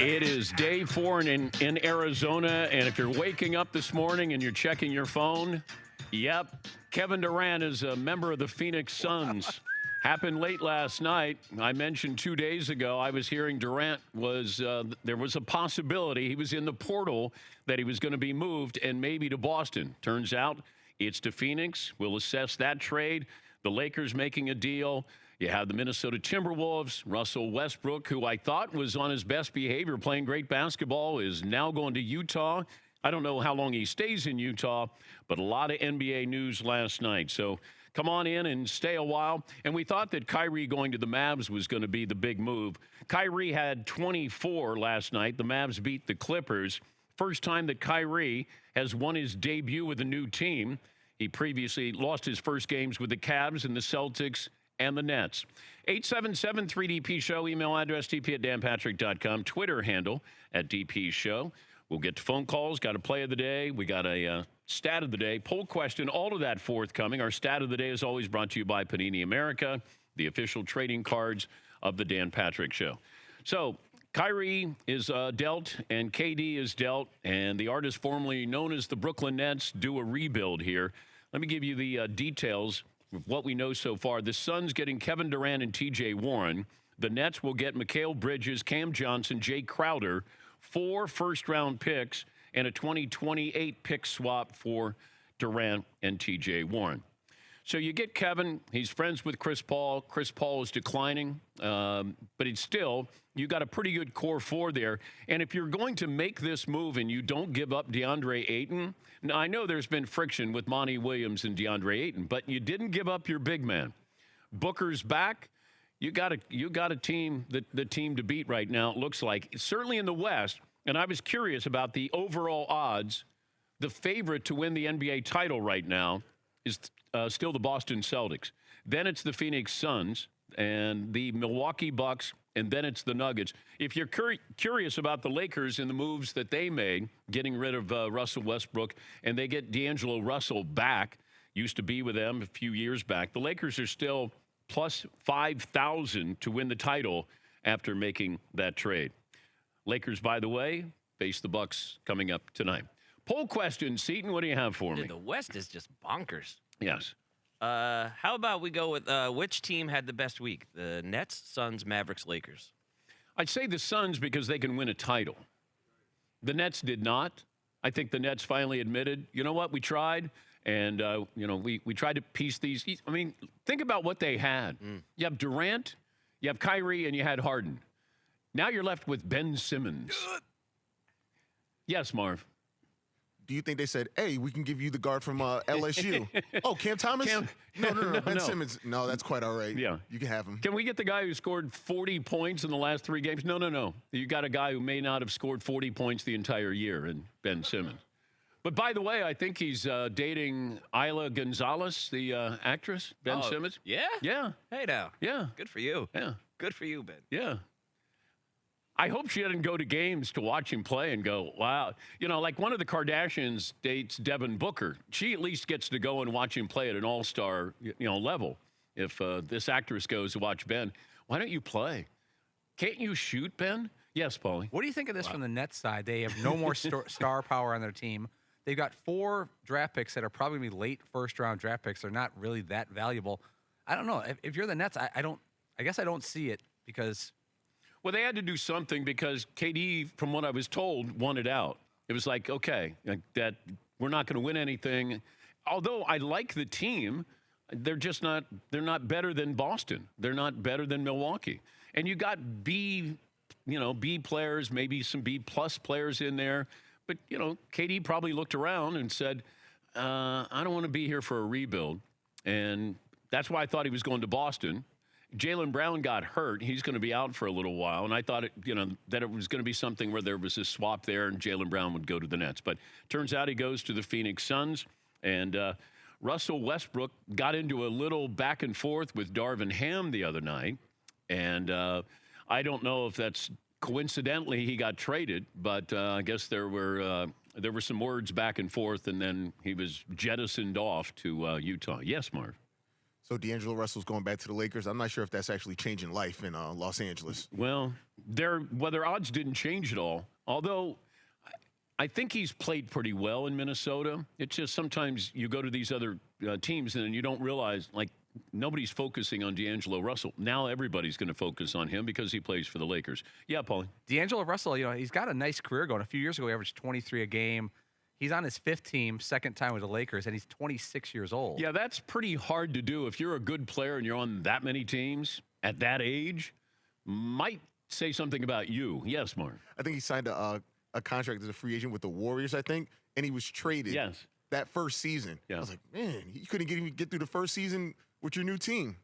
It is day 4 in Arizona, and if you're waking up this morning and you're checking your phone, yep, Kevin Durant is a member of the Phoenix Suns. Happened late last night. I mentioned 2 days ago I was hearing Durant there was a possibility he was in the portal that he was going to be moved and maybe to Boston. Turns out it's to Phoenix. We'll assess that trade. The Lakers making a deal. You have the Minnesota Timberwolves. Russell Westbrook, who I thought was on his best behavior, playing great basketball, is now going to Utah. I don't know how long he stays in Utah, but a lot of NBA news last night. So come on in and stay a while. And we thought that Kyrie going to the Mavs was going to be the big move. Kyrie had 24 last night. The Mavs beat the Clippers. First time that Kyrie has won his debut with a new team. He previously lost his first games with the Cavs and the Celtics and the Nets. 877-3DP-SHOW, email address dp@danpatrick.com, Twitter handle @DP-SHOW. We'll get to phone calls, got a play of the day, we got a stat of the day, poll question, all of that forthcoming. Our stat of the day is always brought to you by Panini America, the official trading cards of the Dan Patrick Show. So Kyrie is dealt and KD is dealt, and the artist formerly known as the Brooklyn Nets do a rebuild here. Let me give you the details of what we know so far. The Suns getting Kevin Durant and TJ Warren. The Nets will get Mikal Bridges, Cam Johnson, Jay Crowder, 4 first-round picks, and a 2028 pick swap for Durant and TJ Warren. So you get Kevin. He's friends with Chris Paul. Chris Paul is declining, but it's still, you got a pretty good core 4 there. And if you're going to make this move and you don't give up DeAndre Ayton, now I know there's been friction with Monty Williams and DeAndre Ayton, but you didn't give up your big man. Booker's back. You got a team, the team to beat right now, it looks like. Certainly in the West, and I was curious about the overall odds. The favorite to win the NBA title right now is still the Boston Celtics. Then it's the Phoenix Suns and the Milwaukee Bucks, and then it's the Nuggets. If you're curious about the Lakers and the moves that they made, getting rid of Russell Westbrook, and they get D'Angelo Russell back, used to be with them a few years back, the Lakers are still plus 5,000 to win the title after making that trade. Lakers, by the way, face the Bucks coming up tonight. Poll question, Seton, what do you have for me? The West is just bonkers. Yes. How about we go with which team had the best week? The Nets, Suns, Mavericks, Lakers. I'd say the Suns because they can win a title. The Nets did not. I think the Nets finally admitted, you know what, we tried, and we tried to piece these. I mean, think about what they had. You have Durant, you have Kyrie, and you had Harden. Now you're left with Ben Simmons. Yes, Marv. Do you think they said, hey, we can give you the guard from LSU? Oh, Cam Thomas? No. Ben Simmons. No, that's quite all right. Yeah. You can have him. Can we get the guy who scored 40 points in the last 3 games? No. You got a guy who may not have scored 40 points the entire year in Ben Simmons. But by the way, I think he's dating Isla Gonzalez, the actress, Ben Simmons. Yeah? Yeah. Hey, now. Yeah. Good for you. Yeah. Good for you, Ben. Yeah. I hope she doesn't go to games to watch him play and go, wow. You know, like one of the Kardashians dates Devin Booker. She at least gets to go and watch him play at an all-star, level. If this actress goes to watch Ben, why don't you play? Can't you shoot, Ben? Yes, Paulie. What do you think of this from the Nets side? They have no more star power on their team. They've got 4 draft picks that are probably going to be late first-round draft picks. They're not really that valuable. I don't know. If you're the Nets, I guess I don't see it because – well, they had to do something because KD, from what I was told, wanted out. It was like, okay, that we're not going to win anything. Although I like the team, they're not better than Boston. They're not better than Milwaukee. And you got B players, maybe some B-plus players in there. But, KD probably looked around and said, I don't want to be here for a rebuild. And that's why I thought he was going to Boston. Jaylen Brown got hurt. He's going to be out for a little while. And I thought, that it was going to be something where there was a swap there and Jaylen Brown would go to the Nets. But turns out he goes to the Phoenix Suns. And Russell Westbrook got into a little back and forth with Darvin Ham the other night. And I don't know if that's coincidentally he got traded, but I guess there were some words back and forth, and then he was jettisoned off to Utah. Yes, Marv. So D'Angelo Russell's going back to the Lakers. I'm not sure if that's actually changing life in Los Angeles. Well, their odds didn't change at all. Although I think he's played pretty well in Minnesota. It's just sometimes you go to these other teams and you don't realize, like, nobody's focusing on D'Angelo Russell. Now everybody's going to focus on him because he plays for the Lakers. Yeah, Paulie. D'Angelo Russell, he's got a nice career going. A few years ago, he averaged 23 a game. He's on his 5th team, second time with the Lakers, and he's 26 years old. Yeah, that's pretty hard to do. If you're a good player and you're on that many teams at that age, might say something about you. Yes, Mark. I think he signed a contract as a free agent with the Warriors, I think, and he was traded Yes. that first season. Yeah. I was like, man, you couldn't even get through the first season with your new team.